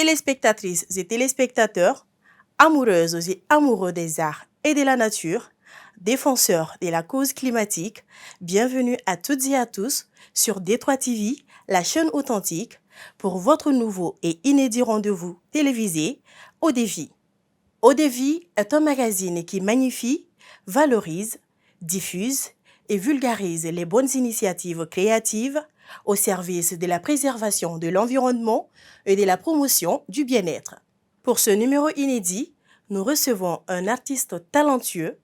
téléspectatrices et téléspectateurs, amoureuses et amoureux des arts et de la nature, défenseurs de la cause climatique, bienvenue à toutes et à tous sur D3 TV, la chaîne authentique, pour votre nouveau et inédit rendez-vous télévisé, Eau de Vie. Eau de Vie est un magazine qui magnifie, valorise, diffuse et vulgarise les bonnes initiatives créatives au service de la préservation de l'environnement et de la promotion du bien-être. Pour ce numéro inédit, nous recevons un artiste talentueux,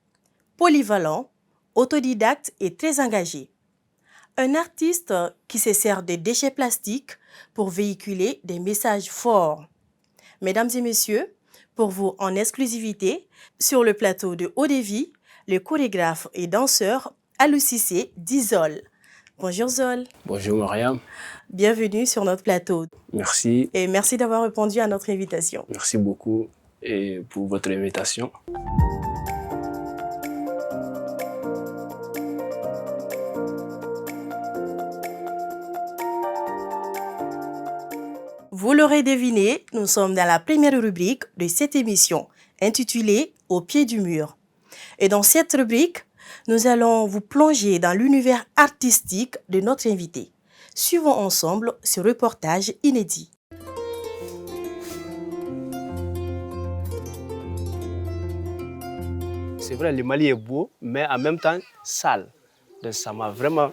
polyvalent, autodidacte et très engagé. Un artiste qui se sert des déchets plastiques pour véhiculer des messages forts. Mesdames et messieurs, pour vous en exclusivité, sur le plateau de Eau de Vie, le chorégraphe et danseur Alou Cissé dit Zol. Bonjour Zol. Bonjour Mariam. Bienvenue sur notre plateau. Merci. Et merci d'avoir répondu à notre invitation. Merci beaucoup pour votre invitation. Vous l'aurez deviné, nous sommes dans la première rubrique de cette émission, intitulée « Au pied du mur ». Et dans cette rubrique, nous allons vous plonger dans l'univers artistique de notre invité. Suivons ensemble ce reportage inédit. C'est vrai, le Mali est beau, mais en même temps sale. Donc ça m'a vraiment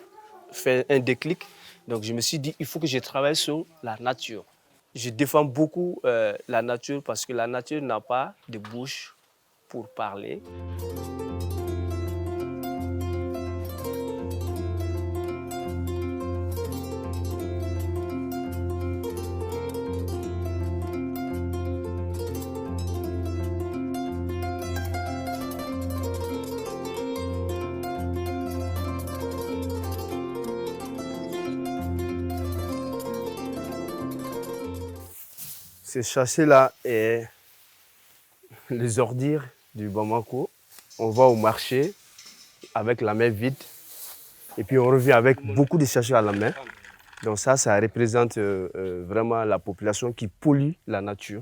fait un déclic. Donc je me suis dit, il faut que je travaille sur la nature. Je défends beaucoup la nature parce que la nature n'a pas de bouche pour parler. Ce sachet-là est les ordures du Bamako. On va au marché avec la main vide et puis on revient avec beaucoup de sachets à la main. Donc ça représente vraiment la population qui pollue la nature.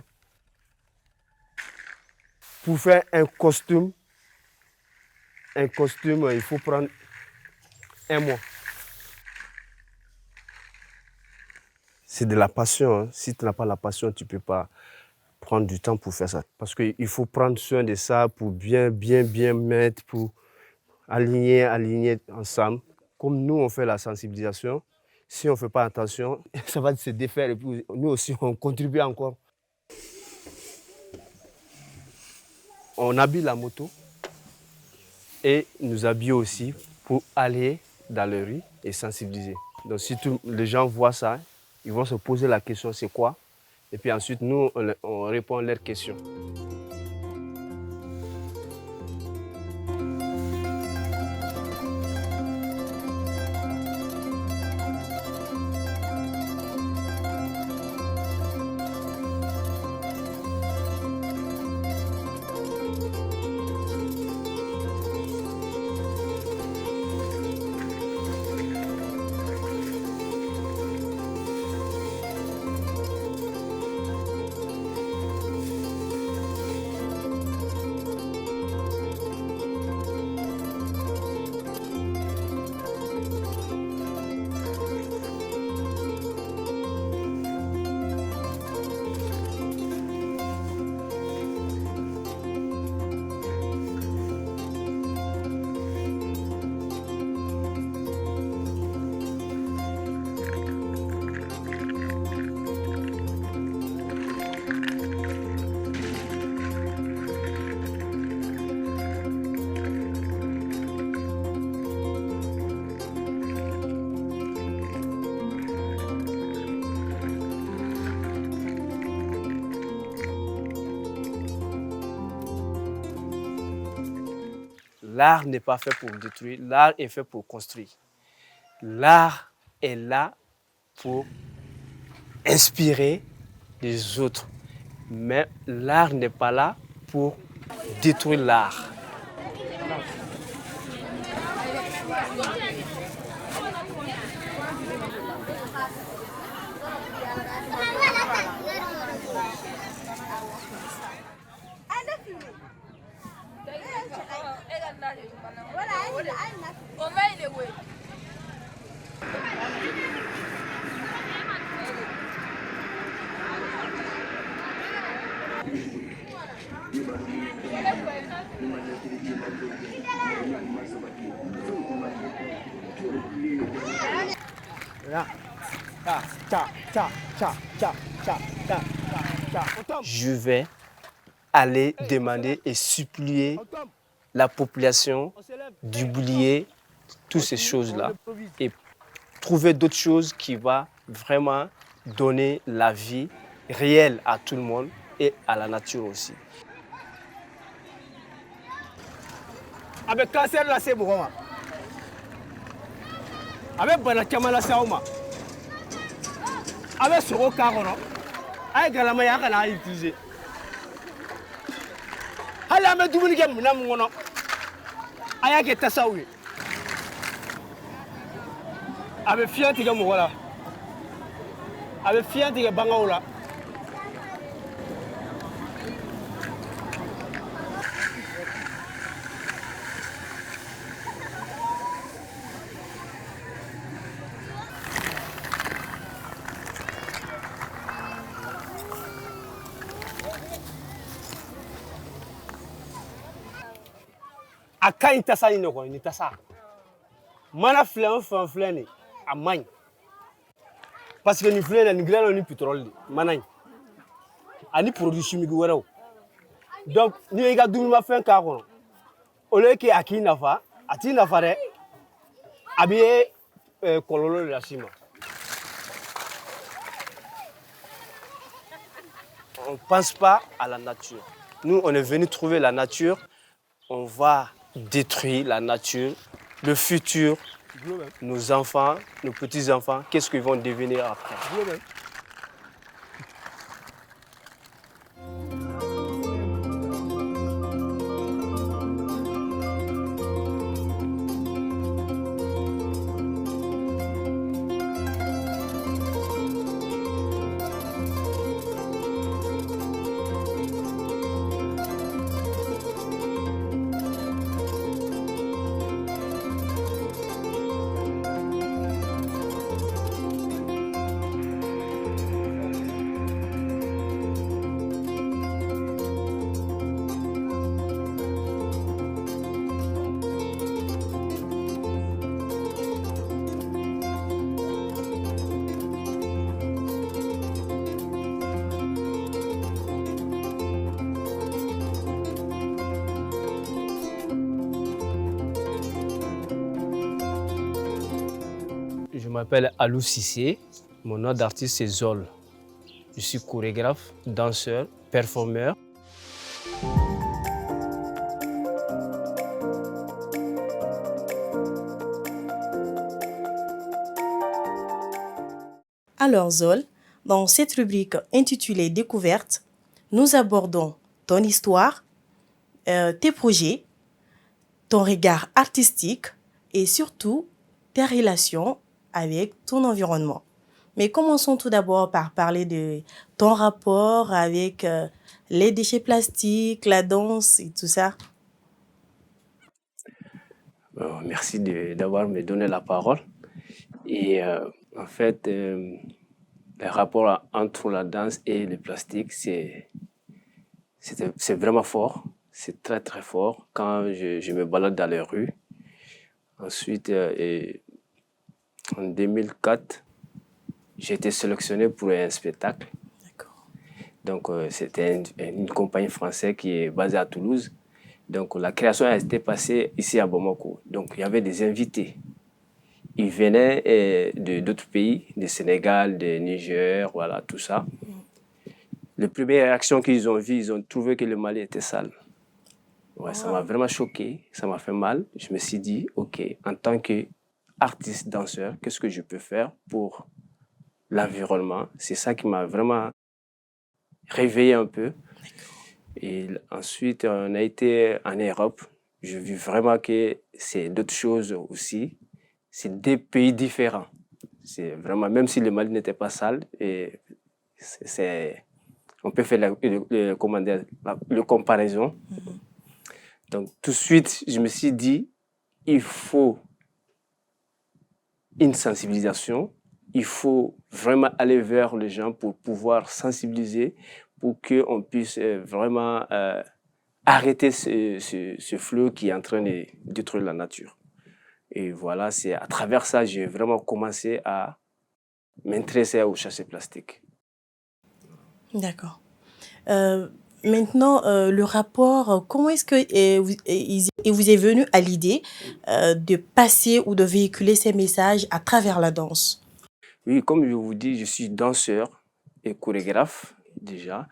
Pour faire un costume, il faut prendre un mois. C'est de la passion. Hein. Si tu n'as pas la passion, tu ne peux pas prendre du temps pour faire ça. Parce qu'il faut prendre soin de ça pour bien mettre, pour aligner ensemble. Comme nous, on fait la sensibilisation, si on ne fait pas attention, ça va se défaire et puis nous aussi, on contribue encore. On habille la moto et nous habille aussi pour aller dans les rues et sensibiliser. Donc si les gens voient ça, ils vont se poser la question, c'est quoi? Et puis ensuite, nous, on répond à leurs questions. L'art n'est pas fait pour détruire, l'art est fait pour construire. L'art est là pour inspirer les autres. Mais l'art n'est pas là pour détruire l'art. Je vais aller demander et supplier la population d'oublier toutes ces choses-là et trouver d'autres choses qui vont vraiment donner la vie réelle à tout le monde et à la nature aussi. Avec cancer là c'est bon. Avec bana caman lase aw ma a bɛ sogo k'a kɔnɔ a ye galama ye a kana a utiliser hali an bɛ dumuni kɛ minɛn min kɔnɔ a y'a kɛ tasaw ye a bɛ fiɲɛ tigɛ mɔgɔ la a bɛ fiɲɛ tigɛ bangaw la. A ka ɲi tasa in de kɔnɔ ni tasa mana filɛ o fɛn filɛ nin a man ɲi parce que nin filɛ nin dilanna ni pétrole de mana in ani produit chimique wɛrɛw donc n'i y'i ka dumunimafɛn k'a kɔnɔ au lieu que a k'i nafa a t'i nafa dɛ a b'i kɔlɔlɔ de las'i ma. On ne pense pas à la nature. Nous, on est venu trouver la nature. On va détruire la nature, le futur, nos enfants, nos petits-enfants, qu'est-ce qu'ils vont devenir après? Je m'appelle Alou Cissé, mon nom d'artiste c'est Zol. Je suis chorégraphe, danseur, performeur. Alors Zol, dans cette rubrique intitulée Découverte, nous abordons ton histoire, tes projets, ton regard artistique et surtout tes relations avec ton environnement. Mais commençons tout d'abord par parler de ton rapport avec les déchets plastiques, la danse et tout ça. Merci d'avoir me donné la parole. Et en fait, le rapport entre la danse et le plastique, c'est vraiment fort. C'est très très fort quand je me balade dans les rues. Ensuite, en 2004, j'ai été sélectionné pour un spectacle. D'accord. Donc, c'était une compagnie française qui est basée à Toulouse. Donc, la création a été passée ici à Bamako. Donc, il y avait des invités. Ils venaient d'autres pays, du Sénégal, du Niger, voilà, tout ça. Les premières réactions qu'ils ont vues, ils ont trouvé que le Mali était sale. Ouais, ça m'a vraiment choqué, ça m'a fait mal. Je me suis dit, OK, en tant qu'artiste, danseur, qu'est-ce que je peux faire pour l'environnement? C'est ça qui m'a vraiment réveillé un peu. Et ensuite, on a été en Europe. J'ai vu vraiment que c'est d'autres choses aussi. C'est des pays différents. C'est vraiment, même si le Mali n'était pas sale, on peut faire le comparaison. Donc, tout de suite, je me suis dit, il faut une sensibilisation. Il faut vraiment aller vers les gens pour pouvoir sensibiliser, pour qu'on puisse vraiment arrêter ce flot qui est en train de détruire la nature. Et voilà, c'est à travers ça j'ai vraiment commencé à m'intéresser au sachet plastique. D'accord. Euh, Maintenant, le rapport, comment est-ce que il vous est venu à l'idée de passer ou de véhiculer ces messages à travers la danse? Oui, comme je vous dis, je suis danseur et chorégraphe déjà.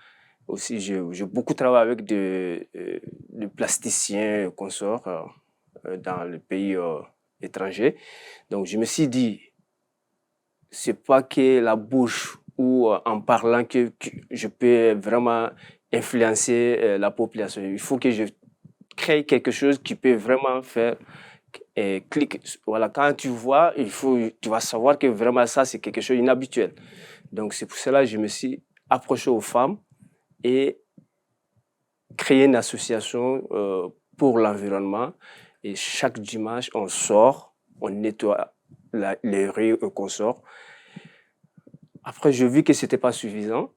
Aussi, j'ai beaucoup travaillé avec de plasticiens et consorts dans les pays étrangers. Donc, je me suis dit, c'est pas que la bouche ou en parlant que je peux vraiment influencer la population. Il faut que je crée quelque chose qui peut vraiment faire clic. Voilà, quand tu vois, tu vas savoir que vraiment ça, c'est quelque chose d'inhabituel. Donc, c'est pour cela que je me suis approché aux femmes et créé une association pour l'environnement. Et chaque dimanche, on sort, on nettoie les rues qu'on sort. Après, je vis que c'était pas suffisant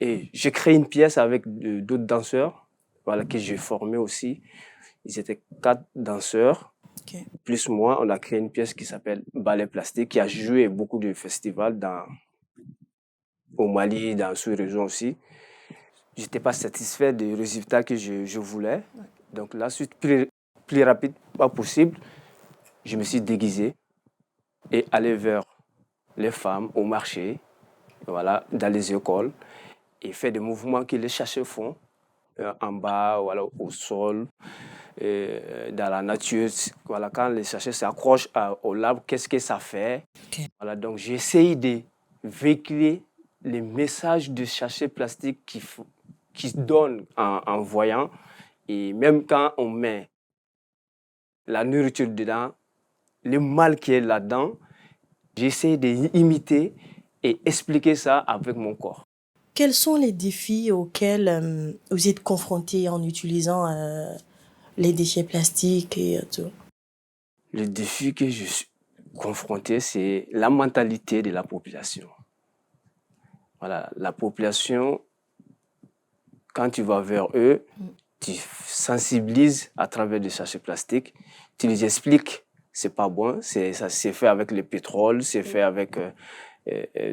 et j'ai créé une pièce avec d'autres danseurs, voilà, que j'ai formé aussi. Ils étaient 4 danseurs, Ok. plus moi. On a créé une pièce qui s'appelle Ballet Plastique, qui a joué beaucoup de festivals au Mali, dans sous-région aussi. J'étais pas satisfait des résultats que je voulais. Donc la suite, plus rapide, pas possible, je me suis déguisé et allé vers les femmes au marché, voilà, dans les écoles, et fait des mouvements que les chercheurs font, en bas, voilà, au sol, dans la nature. Voilà, quand les chercheurs s'accrochent au arbre, qu'est-ce que ça fait? Ok. Voilà, donc j'ai essayé de véhiculer les messages de sachets plastiques qui se donnent en voyant. Et même quand on met la nourriture dedans, le mal qui est là-dedans, j'essaie d'imiter et expliquer ça avec mon corps. Quels sont les défis auxquels vous êtes confrontés en utilisant les déchets plastiques et tout? Le défi que je suis confronté, c'est la mentalité de la population. Voilà, la population, quand tu vas vers eux, tu sensibilises à travers des sachets plastiques, tu les expliques, c'est pas bon, ça c'est fait avec le pétrole, c'est fait avec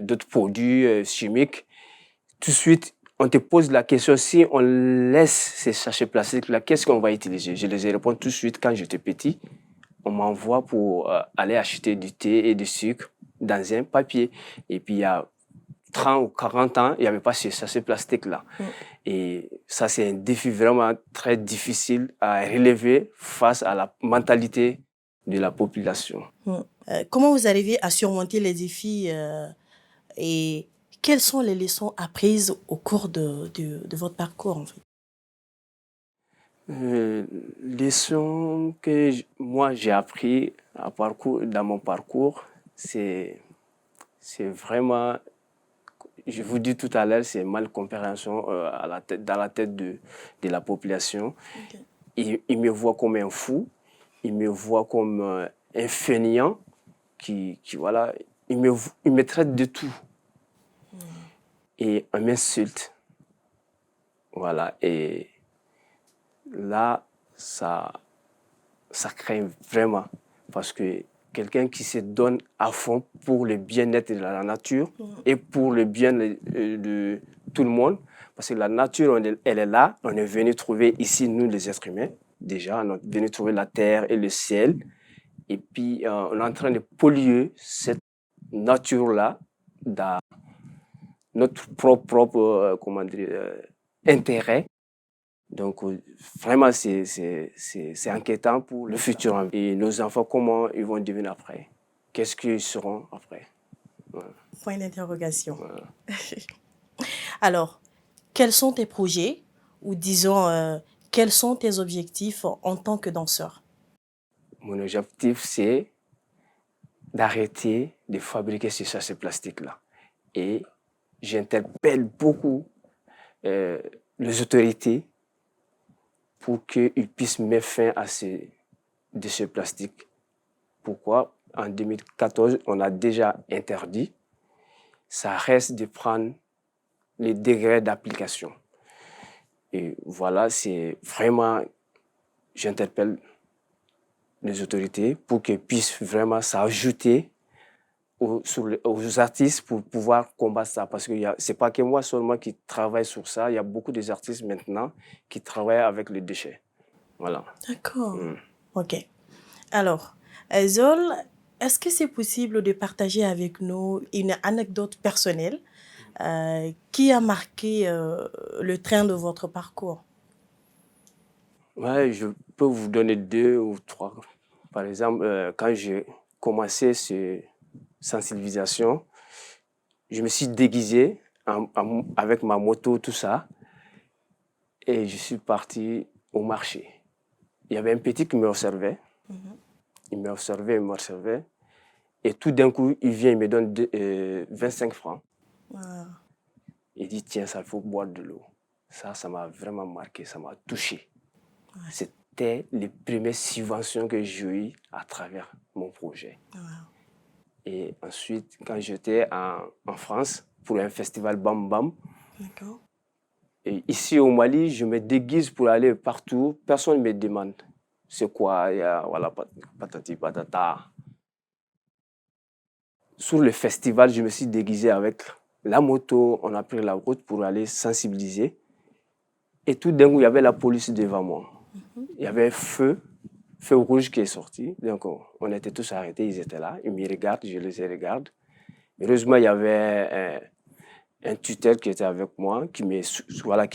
d'autres produits chimiques. Tout de suite, on te pose la question, si on laisse ces sachets plastiques là, qu'est-ce qu'on va utiliser? Je les réponds tout de suite quand j'étais petit. On m'envoie pour aller acheter du thé et du sucre dans un papier. Et puis il y a 30 ou 40 ans, il n'y avait pas ces sachets plastiques là. Et ça, c'est un défi vraiment très difficile à relever face à la mentalité de la population. Comment vous arrivez à surmonter les défis et quelles sont les leçons apprises au cours de votre parcours en fait? Leçon que moi j'ai appris dans mon parcours, c'est vraiment, je vous dis tout à l'heure, c'est mal compréhension dans la tête de la population. Ok. Ils me voient comme un fou, ils me voient comme un fainéant voilà, ils me traitent de tout et on m'insulte. Voilà, et là, ça craint vraiment parce que quelqu'un qui se donne à fond pour le bien-être de la nature et pour le bien de tout le monde, parce que la nature, elle est là, on est venu trouver ici, nous les êtres humains, déjà, on est venu trouver la terre et le ciel, et puis on est en train de polluer cette nature-là dans notre propre comment dire, intérêt. Donc, vraiment, c'est inquiétant pour le futur. Et nos enfants, comment ils vont devenir après? Qu'est-ce qu'ils seront après? Voilà. Point d'interrogation. Voilà. Alors, quels sont tes projets ou disons, quels sont tes objectifs en tant que danseur? Mon objectif, c'est d'arrêter de fabriquer ces sachets plastiques-là. Et j'interpelle beaucoup euh, les autorités pour qu'ils puissent mettre fin à ces déchets plastiques. Pourquoi? En 2014, on a déjà interdit. Ça reste de prendre les degrés d'application. Et voilà, c'est vraiment, j'interpelle les autorités pour qu'elles puissent vraiment s'ajouter aux artistes pour pouvoir combattre ça. Parce que ce n'est pas que moi seulement qui travaille sur ça, il y a beaucoup d'artistes maintenant qui travaillent avec les déchets. Voilà. D'accord. Ok. Alors, Zol, est-ce que c'est possible de partager avec nous une anecdote personnelle qui a marqué le train de votre parcours? Ouais, je peux vous donner 2 ou 3. Par exemple, quand j'ai commencé cette sensibilisation, je me suis déguisé avec ma moto, tout ça, et je suis parti au marché. Il y avait un petit qui m'observait. Il m'observait. Et tout d'un coup, il vient, il me donne 25 francs. Il dit, tiens, ça, il faut boire de l'eau. Ça m'a vraiment marqué, ça m'a touché. C'était les premières subventions que j'ai eues à travers mon projet. Et ensuite, quand j'étais en France pour un festival Bam Bam, et ici au Mali, je me déguise pour aller partout. Personne ne me demande c'est quoi, voilà, patati patata. Sur le festival, je me suis déguisé avec la moto. On a pris la route pour aller sensibiliser. Et tout d'un coup, il y avait la police devant moi. Il y avait un feu rouge qui est sorti. Donc, on était tous arrêtés, ils étaient là. Ils me regardent, je les regarde. Heureusement, il y avait un tuteur qui était avec moi, qui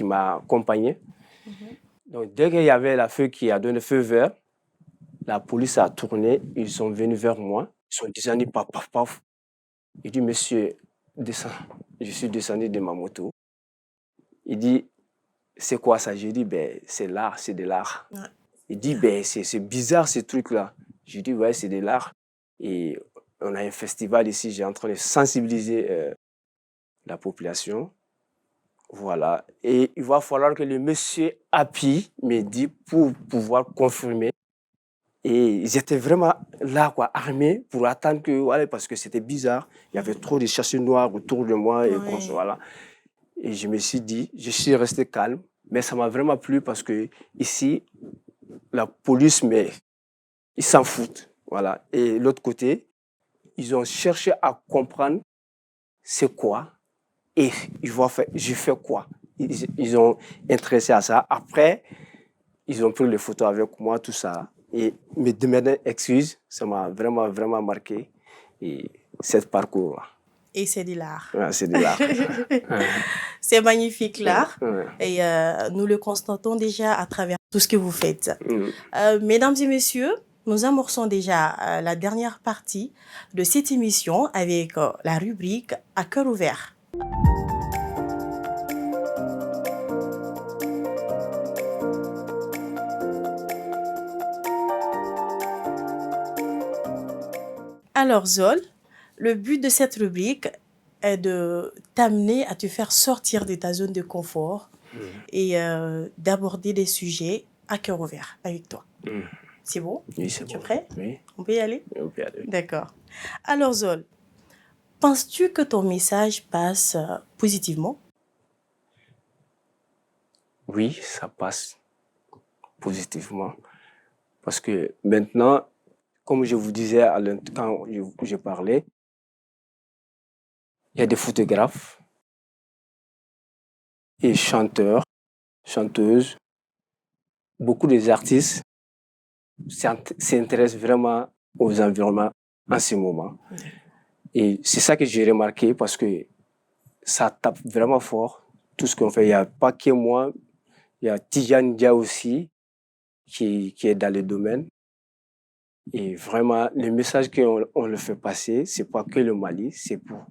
m'a accompagné. Donc, dès qu'il y avait la feu qui a donné feu vert, la police a tourné, ils sont venus vers moi. Ils sont descendus, paf, paf, paf. Il dit, monsieur, descends. Je suis descendu de ma moto. Il dit, c'est quoi ça? J'ai dit, ben, c'est l'art, c'est de l'art. Ouais. Il dit, ben, c'est bizarre ce truc-là. J'ai dit, ouais, c'est de l'art. Et on a un festival ici, j'ai en train de sensibiliser la population. Voilà. Et il va falloir que le monsieur appuie, me dit, pour pouvoir confirmer. Et ils étaient vraiment là, quoi, armés pour attendre que, voilà, parce que c'était bizarre. Il y avait trop de chasseurs noirs autour de moi. Et voilà. Et je me suis dit, je suis resté calme. Mais ça m'a vraiment plu parce que ici, la police, mais ils s'en foutent. Voilà. Et l'autre côté, ils ont cherché à comprendre c'est quoi et je fais quoi. Ils ont intéressé à ça. Après, ils ont pris les photos avec moi, tout ça. Et me demander excuse, ça m'a vraiment, vraiment marqué. Et ce parcours-là. Et c'est de l'art. Ouais, c'est de l'art. C'est magnifique l'art. Et nous le constatons déjà à travers tout ce que vous faites. Mesdames et messieurs, nous amorçons déjà la dernière partie de cette émission avec la rubrique À cœur ouvert. Alors Zol, le but de cette rubrique est de t'amener à te faire sortir de ta zone de confort et d'aborder des sujets à cœur ouvert avec toi. C'est bon? Oui, c'est bon. Tu es prêt? Oui. On peut y aller? On peut y aller. D'accord. Alors Zol, penses-tu que ton message passe positivement? Oui, ça passe positivement. Parce que maintenant, comme je vous disais quand je parlais, il y a des photographes et chanteurs, chanteuses, beaucoup des artistes s'intéressent vraiment aux environnements en ce moment. Et c'est ça que j'ai remarqué parce que ça tape vraiment fort tout ce qu'on fait. Il n'y a pas que moi, il y a Tijane Dia aussi qui est dans le domaine. Et vraiment, le message qu'on le fait passer, c'est pas que le Mali, c'est pour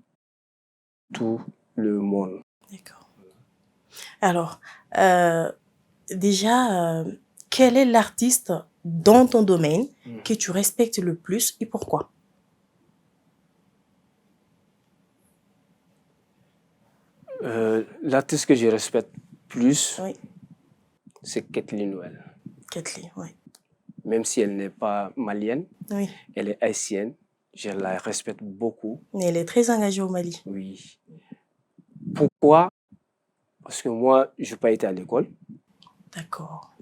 tout le monde. D'accord. Alors, déjà, quel est l'artiste dans ton domaine que tu respectes le plus et pourquoi? L'artiste que je respecte plus, c'est Kathleen Noël. Kathleen, oui. Même si elle n'est pas malienne, oui. Elle est haïtienne, je la respecte beaucoup. Mais elle est très engagée au Mali. Oui. Pourquoi? Parce que moi, je n'ai pas été à l'école. D'accord.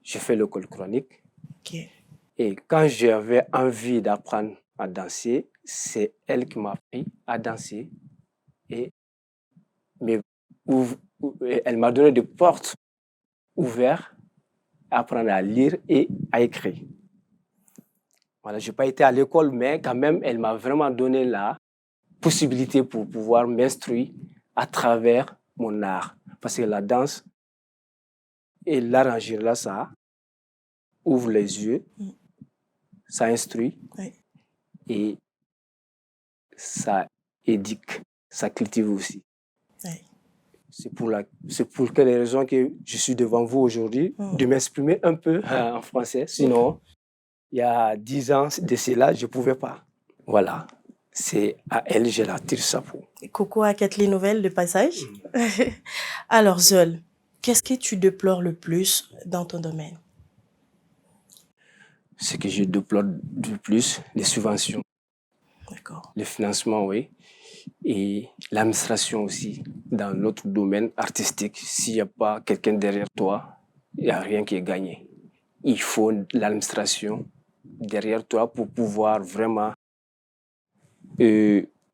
J'ai fait l'école coranique. Ok. Et quand j'avais envie d'apprendre à danser, c'est elle qui m'a appris à danser. Et elle m'a donné des portes ouvertes à apprendre à lire et à écrire. Voilà, je n'ai pas été à l'école, mais quand même, elle m'a vraiment donné la possibilité pour pouvoir m'instruire à travers mon art. Parce que la danse et l'art en général, ça ouvre les yeux, ça instruit Oui. et ça éduque, ça cultive aussi. Oui. C'est pour quelle raison que je suis devant vous aujourd'hui, de m'exprimer un peu en français. Sinon, il y a 10 ans de cela, je ne pouvais pas. Voilà. C'est à elle, je la tire chapeau. Coucou à Kathleen Nouvelle de passage. Alors, Zol, qu'est-ce que tu déplores le plus dans ton domaine? Ce que je déplore le plus, les subventions. D'accord. Le financement, oui. Et l'administration aussi, dans notre domaine artistique. S'il n'y a pas quelqu'un derrière toi, il n'y a rien qui est gagné. Il faut l'administration derrière toi pour pouvoir vraiment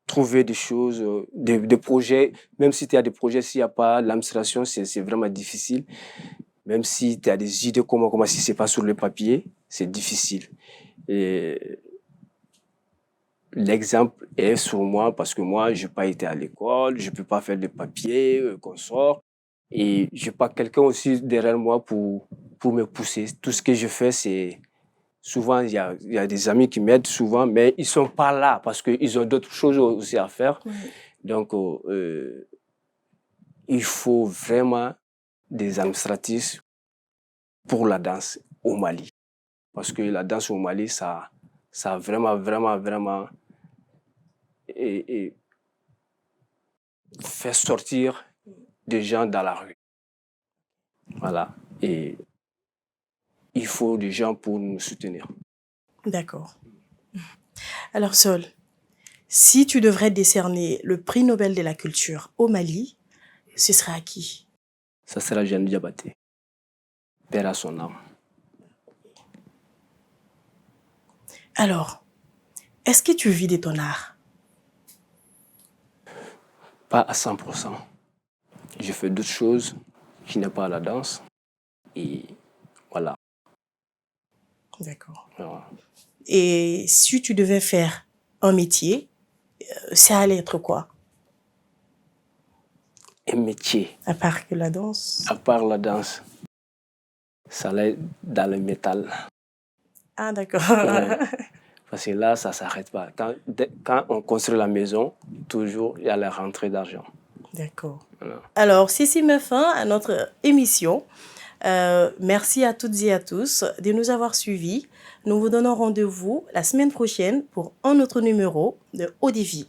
trouver des choses, des projets. Même si tu as des projets, s'il n'y a pas l'administration, c'est vraiment difficile. Même si tu as des idées, comment si ce n'est pas sur le papier, c'est difficile. Et l'exemple est sur moi parce que moi, je n'ai pas été à l'école, je ne peux pas faire des papiers qu'on sort. Et je n'ai pas quelqu'un aussi derrière moi pour me pousser. Tout ce que je fais, c'est... Souvent, il y a des amis qui m'aident souvent, mais ils ne sont pas là parce qu'ils ont d'autres choses aussi à faire. Oui. Donc, il faut vraiment des administratifs pour la danse au Mali. Parce que la danse au Mali, ça a vraiment fait sortir des gens dans la rue. Voilà. Et il faut des gens pour nous soutenir. D'accord. Alors, Sol, si tu devrais décerner le prix Nobel de la culture au Mali, ce serait à qui? Ça sera Jeanne Diabaté. Père à son âme. Alors, est-ce que tu vis de ton art? Pas à 100%. Je fais d'autres choses qui n'est pas la danse. Et voilà. D'accord. Voilà. Et si tu devais faire un métier, ça allait être quoi? Un métier, À part que la danse. à part la danse, ça allait dans le métal. Ah, d'accord. Ouais. Parce que là, ça ne s'arrête pas. Quand on construit la maison, toujours, il y a la rentrée d'argent. D'accord. Voilà. Alors, ceci met fin à notre émission. Merci à toutes et à tous de nous avoir suivis. Nous vous donnons rendez-vous la semaine prochaine pour un autre numéro de Haut Défi.